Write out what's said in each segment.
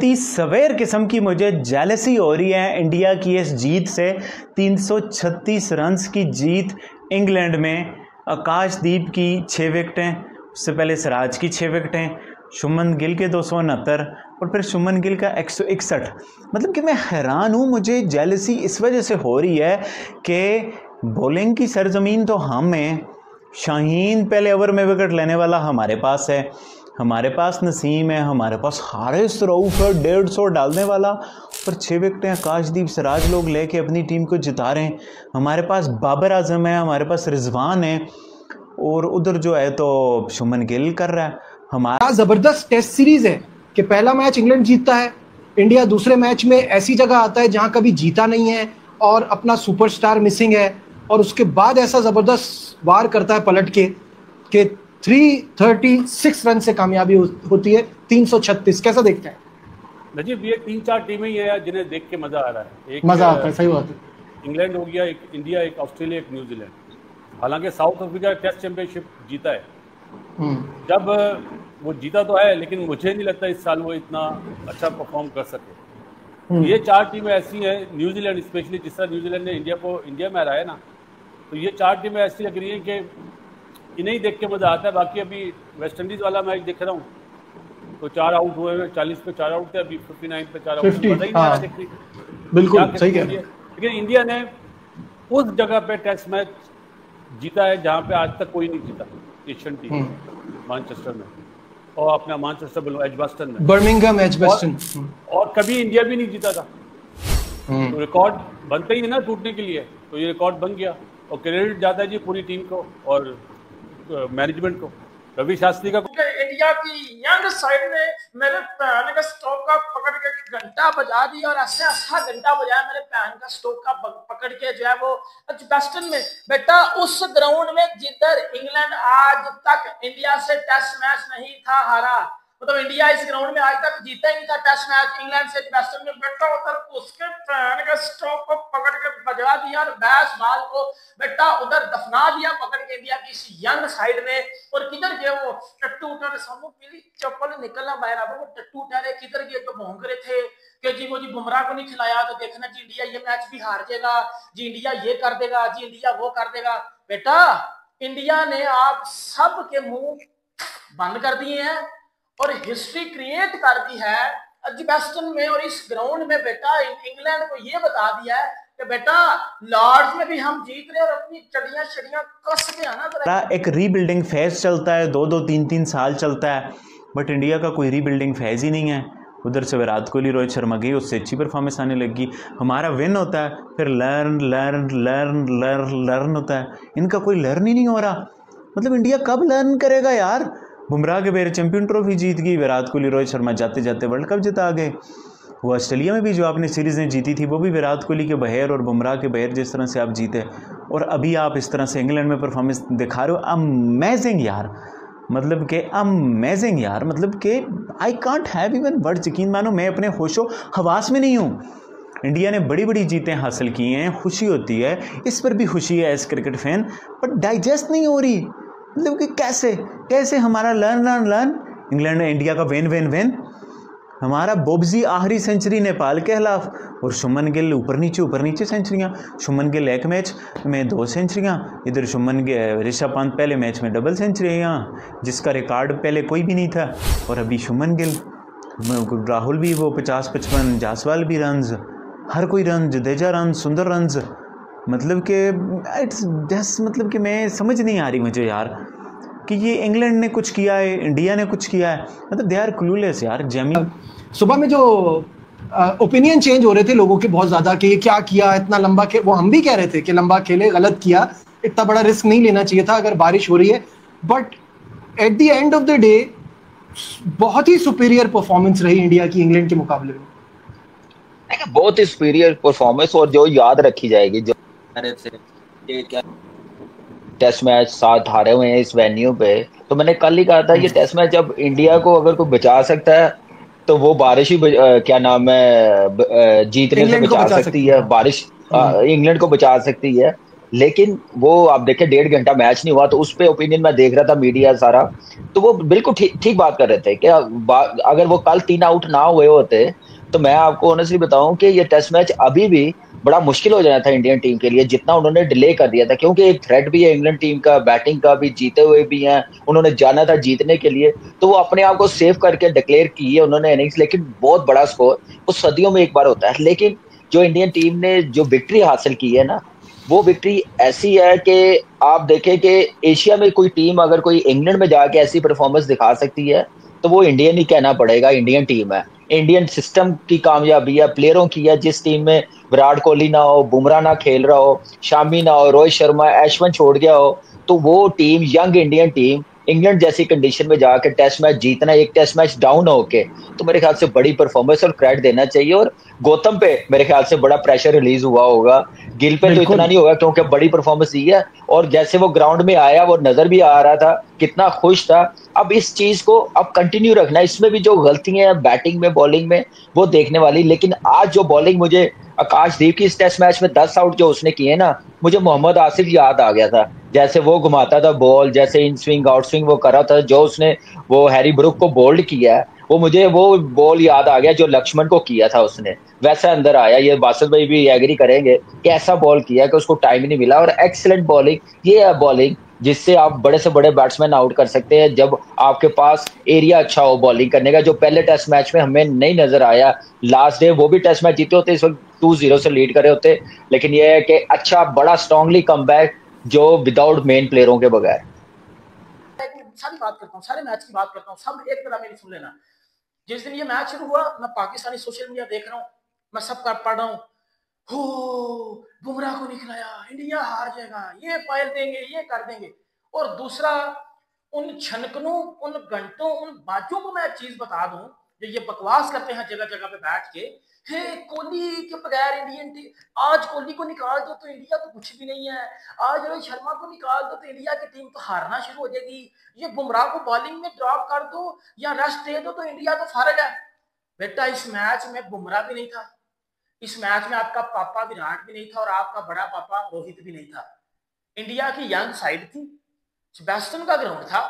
ही सवेर किस्म की मुझे जेलसी हो रही है इंडिया की इस जीत से। 336 रन्स की जीत इंग्लैंड में। आकाशदीप की 6 विकेटें, उससे पहले सिराज की 6 विकेटें, शुभमन गिल के 269 और फिर शुभमन गिल का 161। मतलब कि मैं हैरान हूँ। मुझे जेलसी इस वजह से हो रही है कि बॉलिंग की सरजमीन तो हम हैं। शाहीन पहले ओवर में विकेट लेने वाला हमारे पास है, हमारे पास नसीम है, हमारे पास हारिस रऊफ है 150 डालने वाला, पर 6 विकेटें आकाशदीप सिराज लोग लेके अपनी टीम को जिता रहे हैं। हमारे पास बाबर आजम है, हमारे पास रिजवान है और उधर जो है तो शुभमन गिल कर रहा है। हमारा जबरदस्त टेस्ट सीरीज है कि पहला मैच इंग्लैंड जीतता है, इंडिया दूसरे मैच में ऐसी जगह आता है जहां कभी जीता नहीं है और अपना सुपरस्टार मिसिंग है, और उसके बाद ऐसा जबरदस्त वार करता है पलट के कि 336 रन से कामयाबी होती है 336। कैसा देखते हैं नजीब? ये 3-4 टीमें ही है जिन्हें देख के मजा आ रहा है। एक मजा आता है, सही बात है। इंग्लैंड हो गया, एक इंडिया, एक ऑस्ट्रेलिया, एक न्यूजीलैंड। हालांकि साउथ अफ्रीका टेस्ट चैंपियनशिप जीता है, जब वो जीता तो है, लेकिन मुझे नहीं लगता इस साल वो इतना अच्छा परफॉर्म कर सके। ये 4 टीमें ऐसी हैं, न्यूजीलैंड स्पेशली, जिस तरह न्यूजीलैंड ने इंडिया में हराया ना, तो ये 4 टीमें ऐसी लग रही हैं कि इन्हें ही देख के मजा आता है। बाकी अभी वेस्ट इंडीज वाला मैच देख रहा हूँ तो 4 आउट हुए हैं, 40 पे 4 आउट थे, अभी 59 पे 4 आउट, मजा ही नहीं आ रहा देखने। बिल्कुल सही कह रहे हैं। लेकिन इंडिया ने उस जगह पे टेस्ट मैच जीता है जहां पे आज तक कोई नहीं जीता, एशियन टीम मैनचेस्टर में, और अपना मैनचेस्टर बोलो एजबास्टन में, बर्मिंघम एजबास्टन, और कभी इंडिया भी नहीं जीता था। तो रिकॉर्ड बनता ही है ना टूटने के लिए, तो ये रिकॉर्ड बन गया और क्रेडिट जाता है जी पूरी टीम को और मैनेजमेंट को, रवि शास्त्री का। इंडिया की यंग साइड ने मेरे पैन का स्टोक का पकड़ के घंटा बजा दिया, और ऐसे ऐसा घंटा बजाया मेरे पैन का स्टोक का पकड़ के, जो है वो एजबास्टन में। बेटा उस ग्राउंड में जिधर इंग्लैंड आज तक इंडिया से टेस्ट मैच नहीं था हारा, मतलब इंडिया इस ग्राउंड में आज तक जीता ही नहीं था टेस्ट मैच इंग्लैंड से एजबास्टन में। बेटा उधर उसके पैन का स्टोक को पकड़ के बजा दिया और बैस बाल को बेटा उधर दफना दिया पकड़ के इंडिया की इस यंग साइड ने। और किधर गए वो टट्टू उठा सामू पीली चप्पल निकलना बाहर आ, वो टट्टू उठा किधर गए जो भौंक रहे थे कि जी वो जी बुमराह को नहीं खिलाया तो देखना जी इंडिया ये मैच भी हार जाएगा, जी इंडिया ये कर देगा, जी इंडिया वो कर देगा। बेटा इंडिया ने आप सब के मुंह बंद कर दिए हैं और हिस्ट्री क्रिएट कर दी है एजबास्टन में और इस ग्राउंड में। बेटा इंग्लैंड को ये बता दिया है कि बेटा लॉर्ड्स में भी हम जीत रहे और अपनी चड़ियां छड़ियां कस के आना। एक रीबिल्डिंग फेज चलता है, 2-2 3-3 साल चलता है, बट इंडिया का कोई रीबिल्डिंग फेज ही नहीं है। उधर से विराट कोहली रोहित शर्मा गई, उससे अच्छी परफॉर्मेंस आने लगी। हमारा विन होता है, फिर लर्न होता है। इनका कोई लर्न ही नहीं हो रहा। मतलब इंडिया कब लर्न करेगा यार? बुमराह के बगैर चैंपियन ट्रॉफी जीत गई, विराट कोहली रोहित शर्मा जाते जाते वर्ल्ड कप जिता गए। वो ऑस्ट्रेलिया में भी जो आपने सीरीज़ें जीती थी वो भी विराट कोहली के बगैर और बुमराह के बगैर जिस तरह से आप जीते, और अभी आप इस तरह से इंग्लैंड में परफॉर्मेंस दिखा रहे हो। अमेजिंग यार, मतलब कि अमेजिंग यार, मतलब कि I can't have even words. यकीन मानो मैं अपने होशो हवास में नहीं हूँ। इंडिया ने बड़ी बड़ी जीतें हासिल की हैं, खुशी होती है, इस पर भी खुशी है as cricket fan, but digest नहीं हो रही। मतलब कि कैसे हमारा लर्न इंग्लैंड ने इंडिया का वेन हमारा बोब्जी आखिरी सेंचुरी नेपाल के खिलाफ और शुभमन गिल ऊपर नीचे सेंचुरियाँ। शुभमन गिल एक मैच में 2 सेंचुरियाँ, इधर ऋषभ पंत पहले मैच में डबल सेंचुरियाँ, जिसका रिकॉर्ड पहले कोई भी नहीं था। और अभी शुभमन गिल, राहुल भी वो 50-55, जायसवाल भी रन्स, हर कोई रन, जडेजा रन, सुंदर रन्स। मतलब कि इट्स जस्ट, मतलब कि मैं समझ नहीं आ रही मुझे यार कि ये इंग्लैंड ने कुछ किया है, इंडिया ने कुछ किया है। मतलब दे आर क्लूलेस यार। सुबह में जो ओपिनियन चेंज हो रहे थे लोगों के बहुत ज़्यादा कि ये क्या किया, इतना लंबा वो हम भी कह रहे थे कि लंबा खेले, गलत किया, इतना बड़ा रिस्क नहीं लेना चाहिए था अगर बारिश हो रही है। But at the end of the day बहुत ही सुपीरियर परफॉर्मेंस रही इंडिया की इंग्लैंड के मुकाबले में। बहुत ही सुपीरियर परफॉर्मेंस, और जो याद रखी जाएगी, जो टेस्ट मैच 7 हारे हुए हैं इस वेन्यू पे। तो मैंने कल ही कहा था ये टेस्ट मैच अब इंडिया को अगर कोई बचा सकता है तो वो बारिश ही क्या नाम है जीतने से बचा सकती है। बारिश इंग्लैंड को बचा सकती है। लेकिन वो आप देखें 1.5 घंटा मैच नहीं हुआ, तो उस पे ओपिनियन मैं देख रहा था मीडिया सारा, तो वो बिल्कुल ठीक बात कर रहे थे कि अगर वो कल 3 आउट ना हुए होते तो मैं आपको ऑनेस्टली बताऊं कि ये टेस्ट मैच अभी भी बड़ा मुश्किल हो जाना था इंडियन टीम के लिए, जितना उन्होंने डिले कर दिया था, क्योंकि एक थ्रेट भी है इंग्लैंड टीम का, बैटिंग का भी, जीते हुए भी हैं, उन्होंने जाना था जीतने के लिए, तो वो अपने आप को सेव करके डिक्लेयर की है उन्होंने इनिंग्स, लेकिन बहुत बड़ा स्कोर वो सदियों में एक बार होता है। लेकिन जो इंडियन टीम ने जो विक्ट्री हासिल की है ना, वो विक्ट्री ऐसी है कि आप देखें कि एशिया में कोई टीम अगर कोई इंग्लैंड में जाके ऐसी परफॉर्मेंस दिखा सकती है तो वो इंडियन ही कहना पड़ेगा, इंडियन टीम है। इंडियन सिस्टम की कामयाबी है, प्लेयरों की है। जिस टीम में विराट कोहली ना हो, बुमराह ना खेल रहा हो, शामी ना हो, रोहित शर्मा, अश्विन छोड़ गया हो, तो वो team, young Indian team, England जैसी कंडीशन में जाके टेस्ट मैच जीतना, एक टेस्ट मैच डाउन होके, तो मेरे ख्याल से बड़ी परफॉर्मेंस और क्रेडिट देना चाहिए। और गौतम पे मेरे ख्याल से बड़ा प्रेशर रिलीज हुआ होगा, गिल पे तो इतना नहीं होगा क्योंकि बड़ी परफॉर्मेंस दी है, और जैसे वो ग्राउंड में आया वो नजर भी आ रहा था, कितना खुश था। अब इस चीज को अब कंटिन्यू रखना, इसमें भी जो गलतियां हैं बैटिंग में, बॉलिंग में, वो देखने वाली। लेकिन आज जो बॉलिंग मुझे आकाशदीप की इस टेस्ट मैच में 10 आउट जो उसने किए ना, मुझे मोहम्मद आसिफ याद आ गया था, जैसे वो घुमाता था बॉल, जैसे इन स्विंग आउट स्विंग वो कर रहा था, जो उसने वो हैरी ब्रुक को बोल्ड किया है, वो मुझे वो बॉल याद आ गया जो लक्ष्मण को किया था उसने, वैसा अंदर आया। ये बासित भाई भी एग्री करेंगे कि ऐसा बॉल किया कि उसको टाइम नहीं मिला। और एक्सीलेंट बॉलिंग, ये है बॉलिंग जिससे आप बड़े से बड़े बैट्समैन आउट कर सकते हैं, जब आपके पास एरिया अच्छा हो बॉलिंग करने का, जो पहले टेस्ट मैच में हमें नहीं नजर आया। लास्ट डे वो भी टेस्ट मैच जीते होते, इस वक्त 2-0 से लीड करे होते, लेकिन ये है कि अच्छा बड़ा स्ट्रांगली कमबैक जो विदाउट मेन प्लेयरों के बगैर। सारी बात करता हूँ, सारे मैच की बात करता हूँ, सब एक तरह मेरी सुन लेना। जिस दिन ये मैच शुरू हुआ, मैं पाकिस्तानी सोशल मीडिया देख रहा हूँ, मैं सब पढ़ रहा हूँ, हो बुमराह को निकलाया, इंडिया हार जाएगा, ये पायल देंगे, ये कर देंगे। और दूसरा, उन छनकनों, उन घंटों, उन बाजों को मैं एक चीज बता दूं, जो ये बकवास करते हैं जगह जगह पे बैठ के, हे कोहली के बगैर इंडियन टीम, आज कोहली को निकाल दो तो इंडिया तो कुछ भी नहीं है, आज रोहित शर्मा को निकाल दो तो इंडिया की टीम तो हारना शुरू हो जाएगी, ये बुमराह को बॉलिंग में ड्रॉप कर दो या रेस्ट दे दो तो इंडिया तो फारग है। बेटा इस मैच में बुमराह भी नहीं था, इस मैच में आपका पापा विराट भी नहीं था, और आपका बड़ा पापा रोहित भी नहीं था। इंडिया की यंग साइड थी, सेबेस्टियन का ग्राउंड था,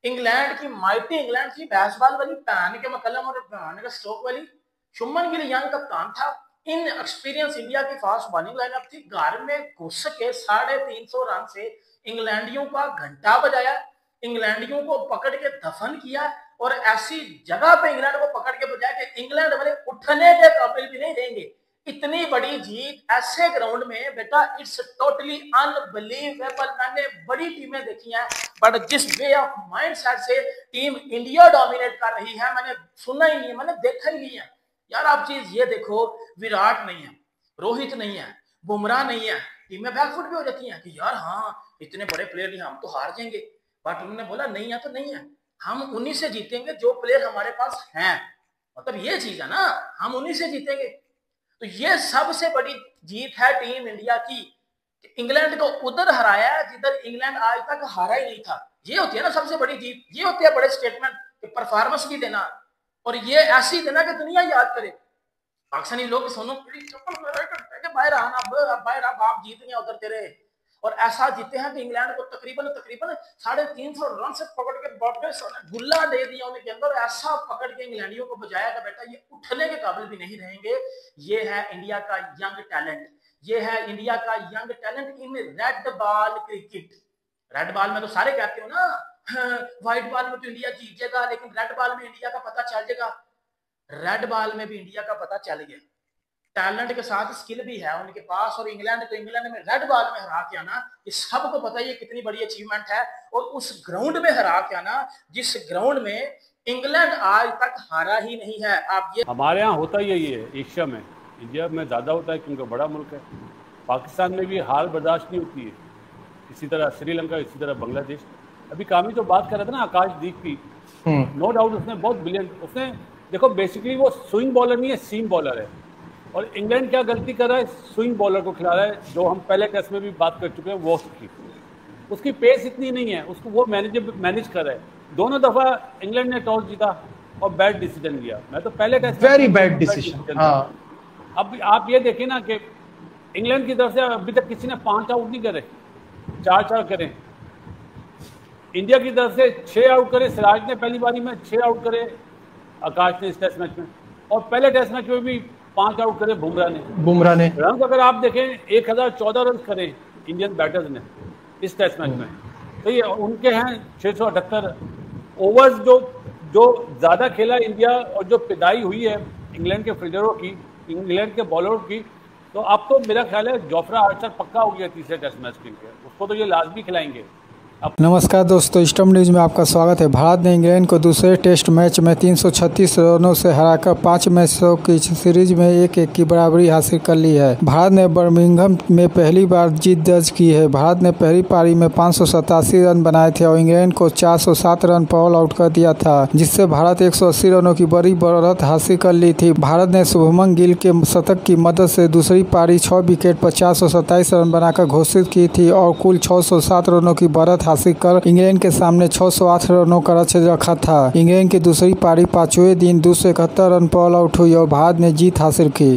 इंग्लैंड की माइटी इंग्लैंड थी, बेसबॉल वाली पैन के मकलम और पैन के स्ट्रोक वाली, शुभमन गिल यंग कप्तान था, इन एक्सपीरियंस इंडिया की फास्ट बॉलिंग लाइनअप थी। घर में घुस के 350 रन से इंग्लैंडियों का घंटा बजाया, इंग्लैंडियों को पकड़ के दफन किया, और ऐसी जगह पे इंग्लैंड को पकड़ के बजाया कि इंग्लैंड वाले उठने के काबिल भी नहीं रहेंगे। इतनी बड़ी जीत ऐसे ग्राउंड में, बेटा इट्स टोटली अनबिलीवेबल। मैंने बड़ी टीमें देखी हैं, बट जिस वे ऑफ माइंडसेट से टीम इंडिया डोमिनेट कर रही है, मैंने सुना ही नहीं है, मैंने देखा ही नहीं है। यार आप चीज ये देखो, विराट नहीं है, रोहित नहीं है, बुमराह नहीं है, टीमें बैकफुट भी हो जाती हैं कि यार हाँ इतने बड़े प्लेयर नहीं, हम तो हार जाएंगे। बट उन्होंने बोला नहीं है तो नहीं है, हम उन्हीं से जीतेंगे जो प्लेयर हमारे पास हैं। मतलब ये चीज है ना, हम उन्हीं से जीतेंगे। तो ये सबसे बड़ी जीत है टीम इंडिया की, इंग्लैंड को उधर हराया है जिधर इंग्लैंड आज तक हारा ही नहीं था। ये होती है ना सबसे बड़ी जीत, ये होती है बड़े स्टेटमेंट, परफॉर्मेंस भी देना, और ये ऐसी देना कि दुनिया याद करे। पाकिस्तानी लोग सोनू बाहर आना, बाहर आप जीत गए उधर तेरे, और ऐसा जीते हैं कि इंग्लैंड को तकरीबन 350 रन से पकड़ के गुल्ला दे दिया उनके अंदर, ऐसा पकड़ के इंग्लैंडियों को बजाया कि बेटा ये उठने के काबिल भी नहीं रहेंगे। ये है इंडिया का यंग टैलेंट, ये है इंडिया का young talent in red ball cricket. Red ball में तो सारे कहते हो ना, व्हाइट बॉल में तो इंडिया जीत जाएगा, लेकिन रेड बॉल में इंडिया का पता चल जाएगा। रेड बॉल में भी इंडिया का पता चल गया, टैलेंट के साथ स्किल भी है उनके पास, और इंग्लैंड को इंग्लैंड में रेड बॉल में हरा के आना, ये सबको पता है ये कितनी बड़ी अचीवमेंट है। और उस ग्राउंड में हरा के आना जिस ग्राउंड में इंग्लैंड आज तक हारा ही नहीं है। आप ये हमारे यहाँ होता ही है, एशिया में, इंडिया में ज़्यादा होता है क्योंकि बड़ा मुल्क है। पाकिस्तान में भी हार बर्दाश्त नहीं होती है, इसी तरह श्रीलंका, इसी तरह बांग्लादेश। अभी कामी तो बात कर रहा था ना आकाशदीप की, नो डाउट उसने बहुत ब्रिलियंट, उसने देखो बेसिकली वो स्विंग बॉलर नहीं है, सीम बॉलर है। और इंग्लैंड क्या गलती कर रहा है, स्विंग बॉलर को खिला रहा है, जो हम पहले टेस्ट में भी बात कर चुके हैं, वो उसकी पेस इतनी नहीं है, उसको वो मैनेज कर रहा है। दोनों दफा इंग्लैंड ने टॉस जीता और बैड डिसीजन लिया। मैं तो पहले टेस्ट वेरी बैड डिसीजन। अब आप ये देखें ना कि इंग्लैंड की तरफ से अभी तक किसी ने 5 आउट नहीं करे, 4-4 करे। इंडिया की तरफ से 6 आउट करे, सिराज ने पहली बारी में 6 आउट करे, आकाश ने इस टेस्ट मैच में, और पहले टेस्ट मैच में भी 5 आउट करे बुमराह ने। रन अगर आप देखें 1014 रन करे इंडियन बैटर्स ने इस टेस्ट मैच में, तो ये उनके हैं 678 ओवर्स जो ज़्यादा खेला इंडिया, और जो पिदाई हुई है इंग्लैंड के फील्डरों की, इंग्लैंड के बॉलरों की, तो अब तो मेरा ख्याल है जोफ्रा आर्चर पक्का हो गया तीसरे टेस्ट मैच के लिए, उसको तो ये लाजमी खिलाएंगे। नमस्कार दोस्तों, स्टम्प न्यूज़ में आपका स्वागत है। भारत ने इंग्लैंड को दूसरे टेस्ट मैच में 336 रनों से हराकर 5 मैचों की सीरीज में 1-1 की बराबरी हासिल कर ली है। भारत ने बर्मिंघम में पहली बार जीत दर्ज की है। भारत ने पहली पारी में 587 रन बनाए थे और इंग्लैंड को 407 रन पर ऑल आउट कर दिया था, जिससे भारत 180 रनों की बड़ी बढ़त हासिल कर ली थी। भारत ने शुभमन गिल के शतक की मदद से दूसरी पारी 6 विकेट पर 427 रन बनाकर घोषित की थी और कुल 607 रनों की बढ़त हासिल कर इंग्लैंड के सामने 608 रनों का लक्ष्य रखा था। इंग्लैंड की दूसरी पारी 5वें दिन 271 रन पर ऑल आउट हुई और भारत ने जीत हासिल की।